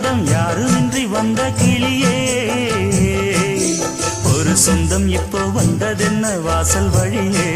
பந்தம் யாருமின்றி வந்த கிளியே ஒரு சொந்தம் இப்போ வந்ததென்ன வாசல் வழியே